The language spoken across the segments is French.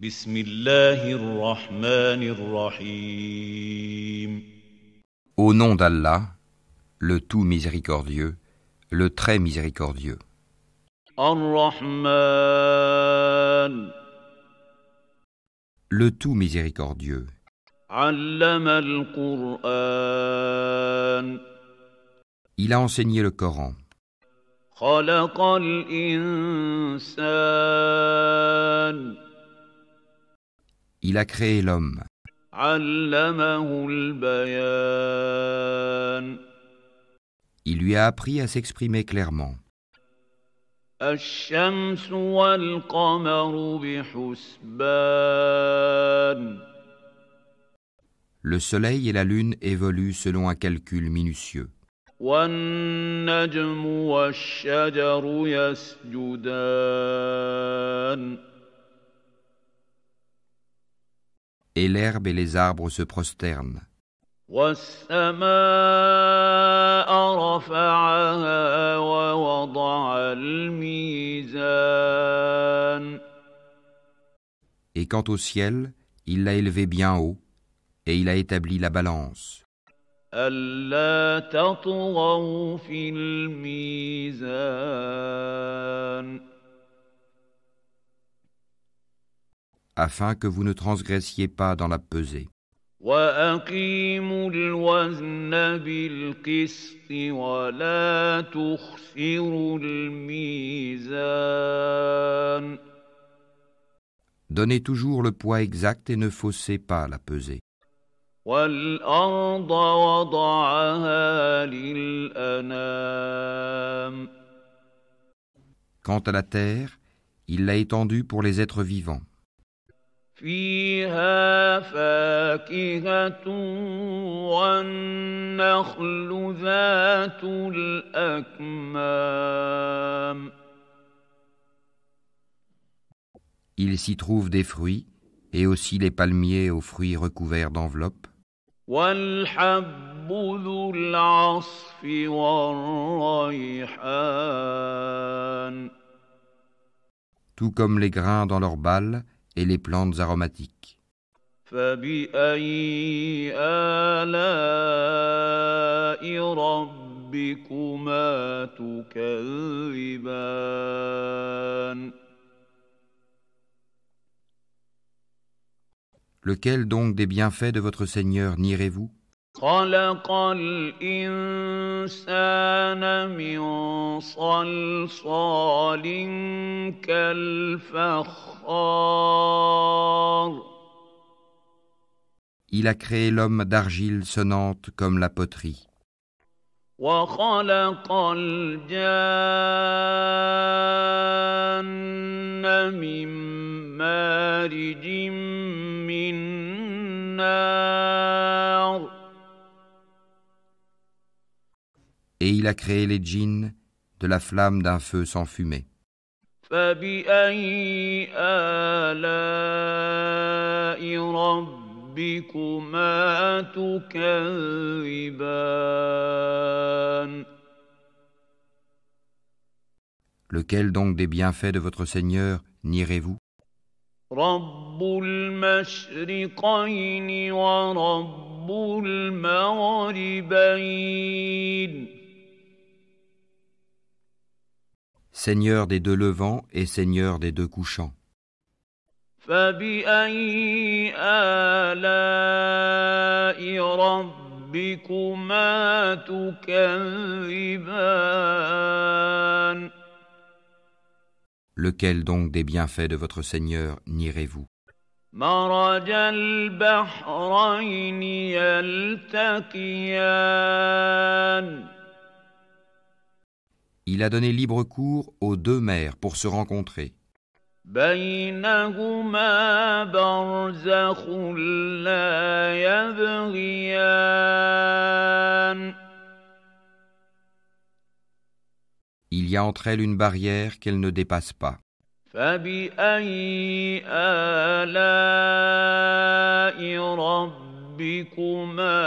بسم الله الرحمن الرحيم. Au nom d'Allah, le tout miséricordieux, le très miséricordieux. الرحمن Le tout miséricordieux. علم القرآن Il a enseigné le Coran. خلق الإنسان Il a créé l'homme. علمه البيان Il lui a appris à s'exprimer clairement. الشمس والقمر بحسبان Le soleil et la lune évoluent selon un calcul minutieux. والنجم والشجر يسجدان Et l'herbe et les arbres se prosternent. والسماء رفعها ووضع الميزان Et quant au ciel, il l'a élevé bien haut, et il a établi la balance, ألا تطغوا في الميزان afin que vous ne transgressiez pas dans la pesée. وأقيموا الوزن بالقسط ولا تخسروا الميزان Donnez toujours le poids exact et ne faussez pas la pesée. والأرض وضعها للأنام Quant à la terre, il l'a étendue pour les êtres vivants. فيها فاكهة والنخل ذات الأكمام Il s'y trouve des fruits, et aussi les palmiers aux fruits recouverts d'enveloppes, والحب ذو العصف والريحان tout comme les grains dans leurs balles et les plantes aromatiques. فبأي آلاء ربكما تكذبان Lequel donc des bienfaits de votre Seigneur nierez-vous? خلق الإنسان من صلصال كالفخار Il a créé l'homme d'argile sonnante comme la poterie. وخلق الجان من مارج من نار Et il a créé les djinns de la flamme d'un feu sans fumée. فبأي آلاء ربكما تكذبان Lequel donc des bienfaits de votre Seigneur nierez-vous? رب المشرقين ورب المغربين Seigneur des deux levants et Seigneur des deux couchants. فبأي آلاء ربكما تكذبان Lequel donc des bienfaits de votre Seigneur nierez-vous? مرج البحرين يلتقيان Il a donné libre cours aux deux mers pour se rencontrer. بينهما برزخ لا يبغيان Il y a entre elles une barrière qu'elles ne dépassent pas. فبأي آلاء ربكما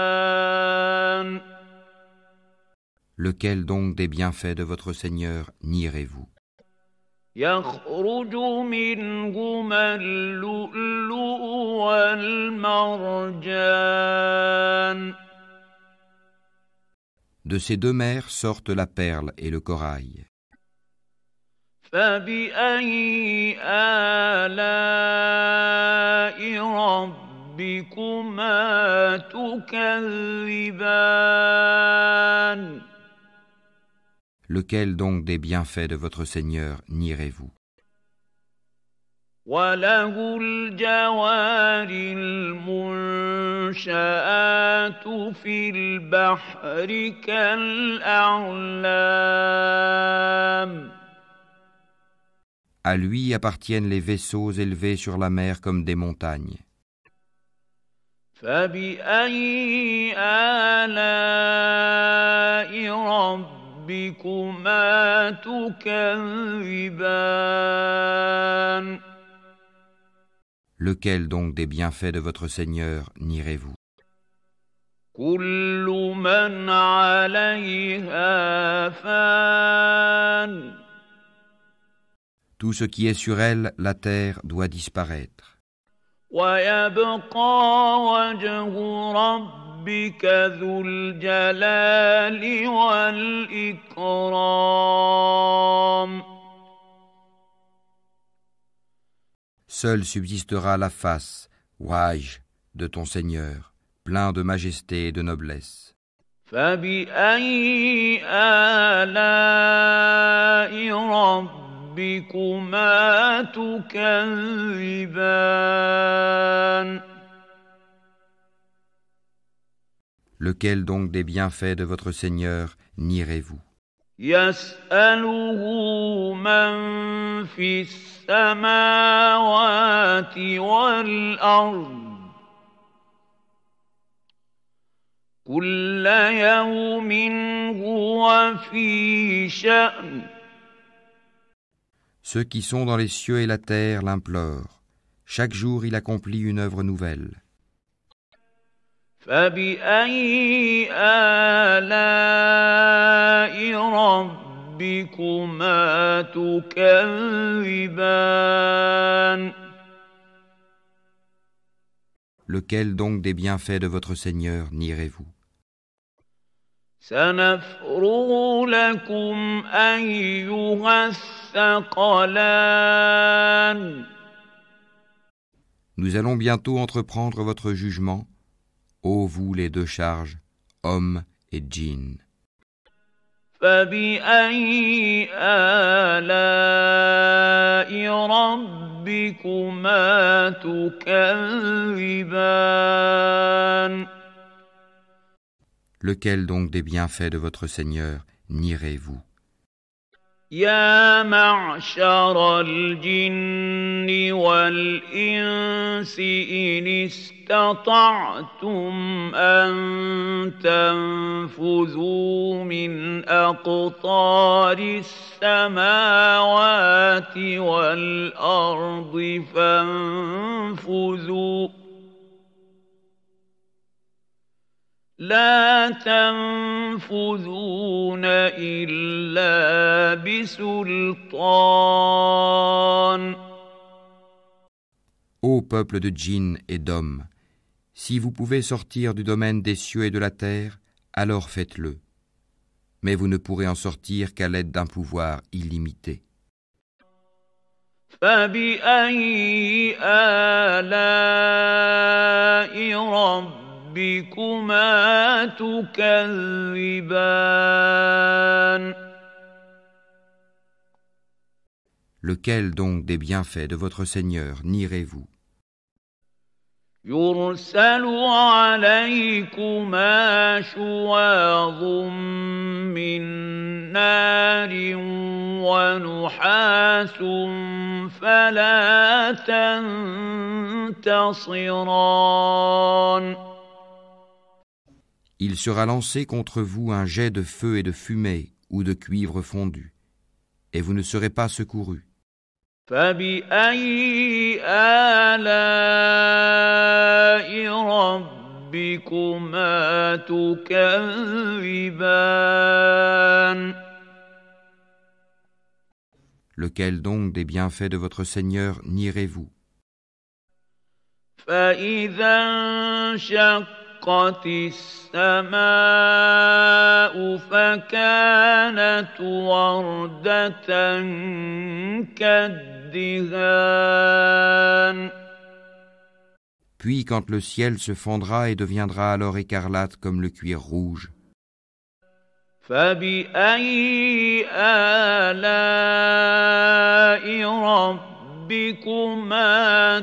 تكذبان Lequel donc des bienfaits de votre Seigneur nierez-vous? يخرج منهما اللؤلؤ والمرجان De ces deux mers sortent la perle et le corail. فبأي آلاء ربكما تكذبان Lequel donc des bienfaits de votre Seigneur nierez-vous? وله الجوار المنشآت في البحر كالأعلام À lui appartiennent les vaisseaux élevés sur la mer comme des montagnes. فبأي آلاء ربكما تكذبان Lequel donc des bienfaits de votre Seigneur nierez-vous? كل من عليها فان Tout ce qui est sur elle, la terre, doit disparaître. ويبقى وجه ربك ذو الجلال والإكرام Seule subsistera la face, Wajh, de ton Seigneur, plein de majesté et de noblesse. فبأي آلاء ربكما تكذبان Lequel donc des bienfaits de votre Seigneur nierez-vous? يسأله من في السماوات والأرض كل يوم هو في شأن Ceux qui sont dans les cieux et la terre l'implorent. Chaque jour il accomplit une œuvre nouvelle. فبأي آلاء ربكما تكذبان Lequel donc des bienfaits de votre Seigneur nierez-vous? سنفرغ لكم أيها الثقلان Nous allons bientôt entreprendre votre jugement, ô vous les deux charges, hommes et djinns. فبأي آلاء ربكما تكذبان Lequel donc des bienfaits de votre Seigneur nierez-vous? يا معشر الجن والإنس إن استطعتم أن تنفذوا من أقطار السماوات والأرض فانفذوا لا تنفذون إلا بسلطان Ô peuple de djinns et d'hommes, si vous pouvez sortir du domaine des cieux et de la terre, alors faites-le. Mais vous ne pourrez en sortir qu'à l'aide d'un pouvoir illimité. فبأي آلاء ربكما تكذبان Lequel donc des bienfaits de votre Seigneur nierez-vous? يرسل عليكما شواظ من نار ونحاس فلا تنتصران Il sera lancé contre vous un jet de feu et de fumée ou de cuivre fondu, et vous ne serez pas secourus. فبأي آلاء ربكما تكذبان Lequel donc des bienfaits de votre Seigneur nierez-vous? فإذا انشقت السماء فكانت وردة كالدهان Puis quand le ciel se fendra et deviendra alors écarlate comme le cuir rouge, فبأي آلاء ربكما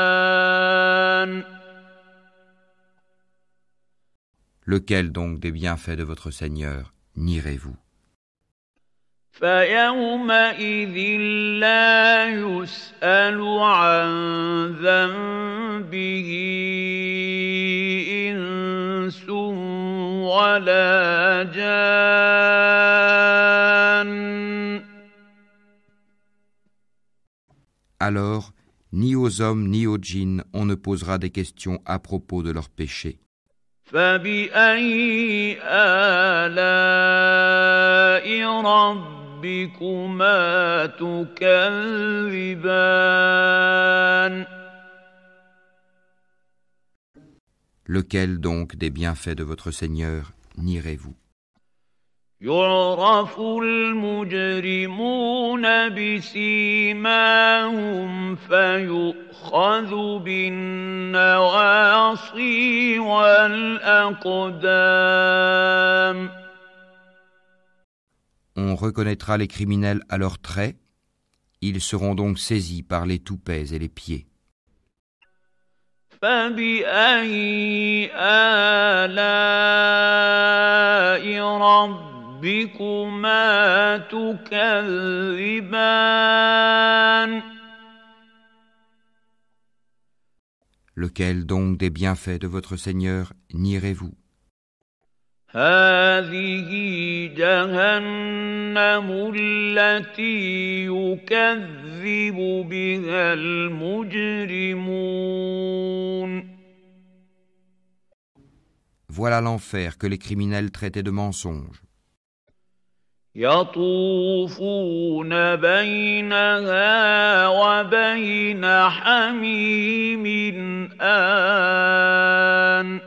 تكذبان lequel donc des bienfaits de votre Seigneur nierez-vous? فيومئذ لا يسأل عن ذنبه إنس ولا جان Alors, ni aux hommes ni aux djinns on ne posera des questions à propos de leurs péchés. فبأي آلاء ربكما تكذبان Lequel donc des bienfaits de votre Seigneur nierez-vous? يعرف المجرمون بسيماهم فيؤخذ بالنواصي والأقدام On reconnaîtra les criminels à leurs traits, ils seront donc saisis par les toupets et les pieds. فبأي آلاء ربكما تكذبان Lequel donc des bienfaits de votre Seigneur nierez-vous? هذه جهنم التي يكذب بها المجرمون Voilà l'enfer que les criminels traitaient de mensonge. يطوفون بينها وبين حميم آن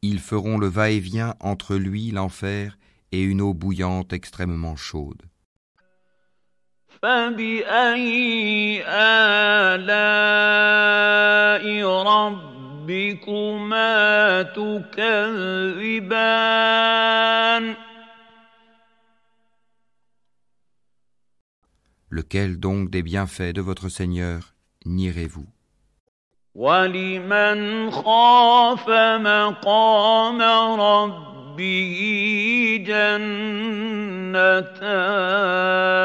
Ils feront le va-et-vient entre lui, l'enfer, et une eau bouillante extrêmement chaude. فبأي آلاء ربكما تكذبان Lequel donc des bienfaits de votre Seigneur nierez-vous? ولمن خاف مقام ربه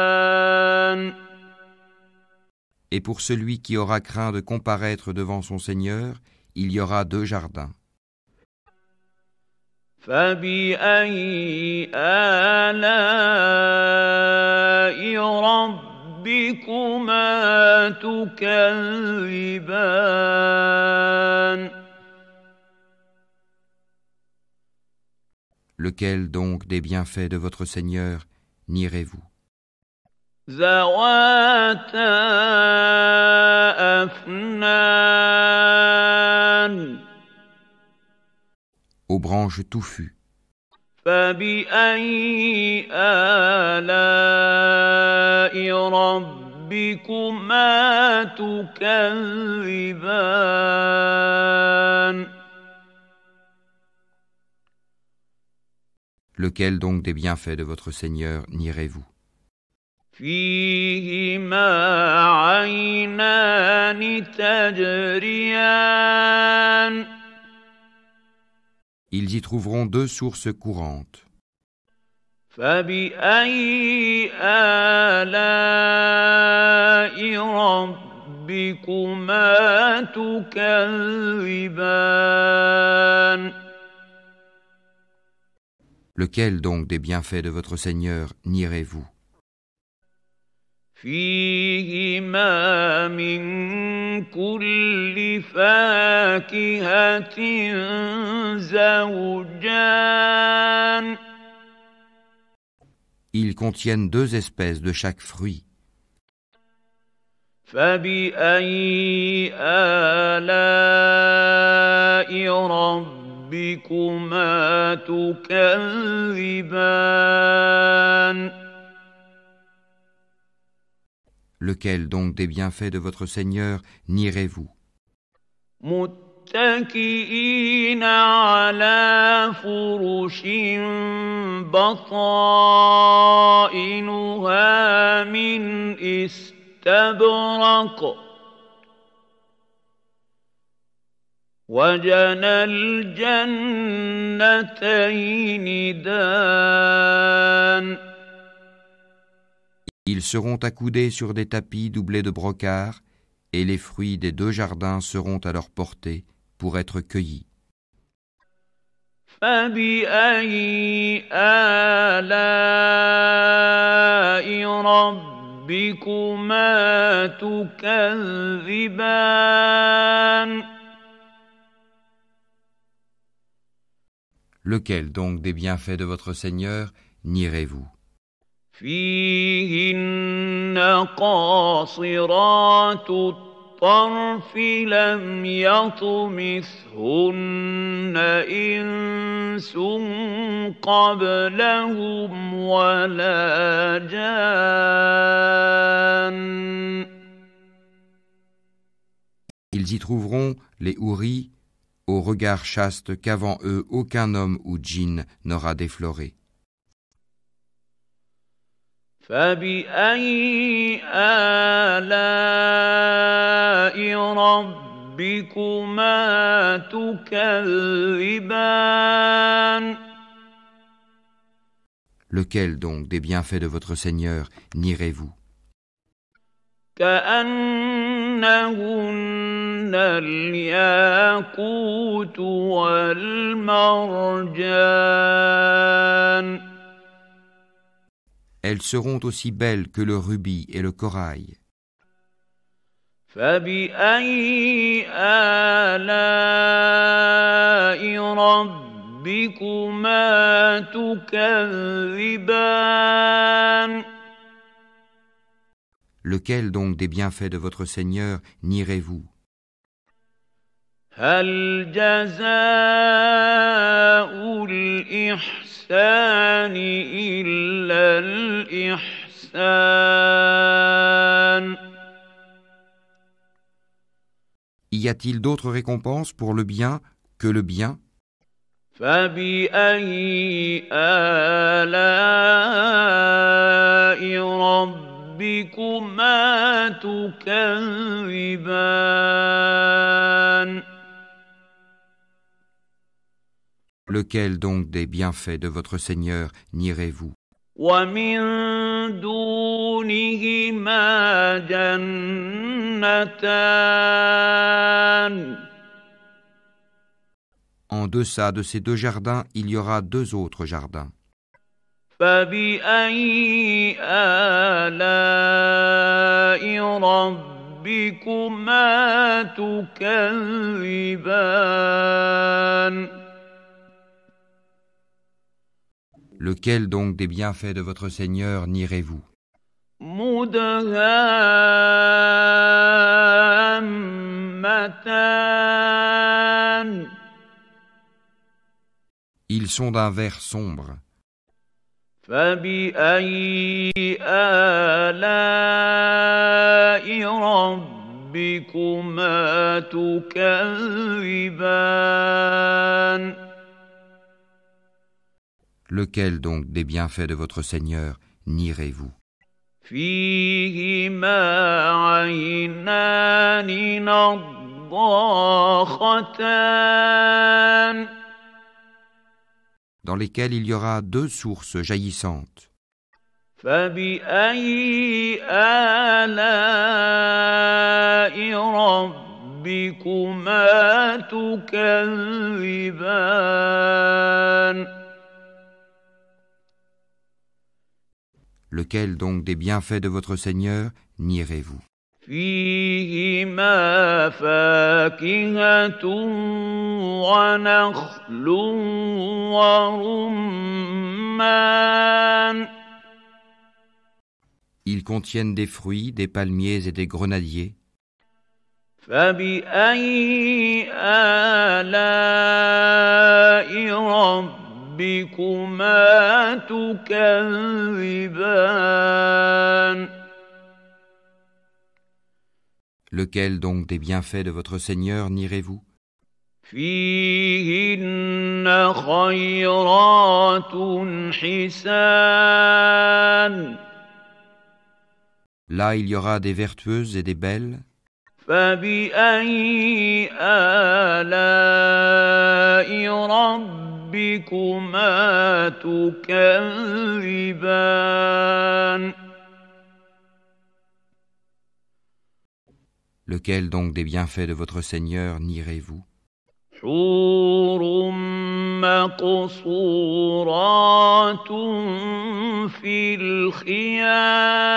جنتان Et pour celui qui aura craint de comparaître devant son Seigneur, il y aura 2 jardins. فبأي آلاء ربكما تكذبان Lequel donc des bienfaits de votre Seigneur nierez-vous? ذواتا أفنان Aux branches touffues. فبأي آلاء ربكما تكذبان Lequel donc des bienfaits de votre Seigneur nierez-vous? فيهما عينان تجريان Ils y trouveront 2 sources courantes. فبأي آلاء ربكما تكذبان Lequel donc des bienfaits de votre Seigneur nierez-vous? فيهما من كل فاكهة زوجان Ils contiennent 2 espèces de chaque fruit. فبأي آلاء ربكما تكذبان Lequel donc des bienfaits de votre Seigneur nierez-vous? متكئين على فرش بطائنها من استبرق وجنى الجنتين دان. Ils seront accoudés sur des tapis doublés de brocart, et les fruits des 2 jardins seront à leur portée pour être cueillis. فبأي آلاء ربكما تكذبان Lequel donc des bienfaits de votre Seigneur nierez-vous? فيهن قاصرات الطرف لم يطمثهن إنس قبلهم ولا جان. Ils y trouveront les houris, au regard chaste qu'avant eux aucun homme ou djinn n'aura défloré. فبأي آلاء ربكما تكذبان Lequel donc des bienfaits de votre Seigneur nierez-vous? كأنهن الياقوت والمرجان. Elles seront aussi belles que le rubis et le corail. فبأي آلاء ربكما تكذبان Lequel donc des bienfaits de votre Seigneur nierez-vous? هل جزاء الإحسان إلا الإحسان. Y a-t-il d'autres récompenses pour le bien que le bien? فبأي آلاء ربكما تكذبان Lequel donc des bienfaits de votre Seigneur nierez-vous? ومن دونهما جنتان. En deçà de ces 2 jardins, il y aura 2 autres jardins. فبأي آلاء ربكما تكذبان Lequel donc des bienfaits de votre Seigneur nierez-vous? مدهامتان. Ils sont d'un vert sombre. فبأي آلاء ربكما تكذبان Lequel donc des bienfaits de votre Seigneur nierez-vous? فيهما عينان نضاختان. Dans lesquels il y aura 2 sources jaillissantes. فبأي آلاء ربكما تكذبان Lequel donc des bienfaits de votre Seigneur nierez-vous? فيهما فاكهة ونخل ورمان. Ils contiennent des fruits, des palmiers et des grenadiers. فبأي آلاء ربكما تكذبان Lequel donc des bienfaits de votre Seigneur nierez-vous? فيهن خيرات حسان Là il y aura des vertueuses et des belles. فبأي آلاء ربكما تكذبان Lequel donc des bienfaits de votre Seigneur nierez-vous? حور مقصورات في الخيام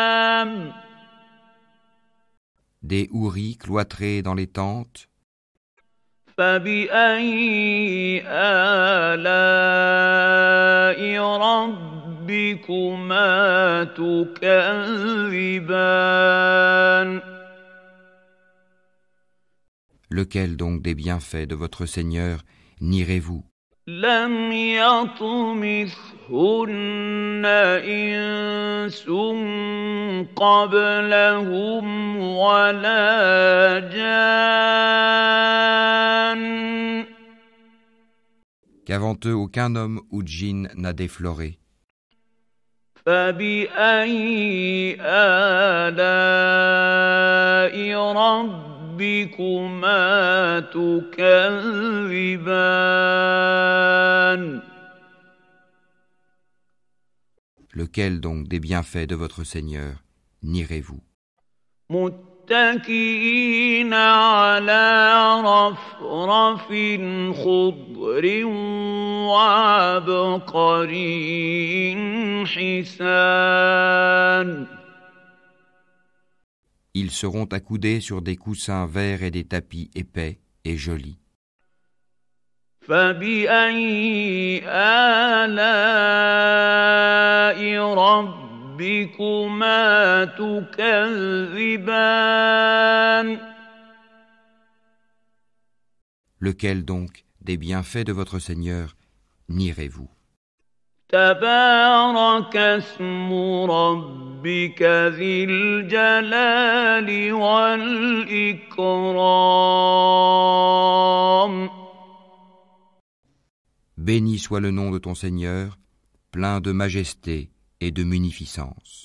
Des houris cloîtrés dans les tentes. فبأي آلاء ربكما تكذبان Lequel donc des bienfaits de votre Seigneur nierez-vous? لم يطمثهن إنس قبلهم ولا جان Qu'avant eux aucun homme ou djinn n'a défloré. فبأي آلاء ربكما تكذبان Lequel donc des bienfaits de votre Seigneur nierez-vous? متكئين على رفرف خضر وعبقري حسان Ils seront accoudés sur des coussins verts et des tapis épais et jolis. فبأي آلاء ربكما تكذبان Lequel donc des bienfaits de votre Seigneur nierez-vous? تبارك اسم ربك ذي الجلال والإكرام Béni soit le nom de ton Seigneur, plein de majesté et de munificence.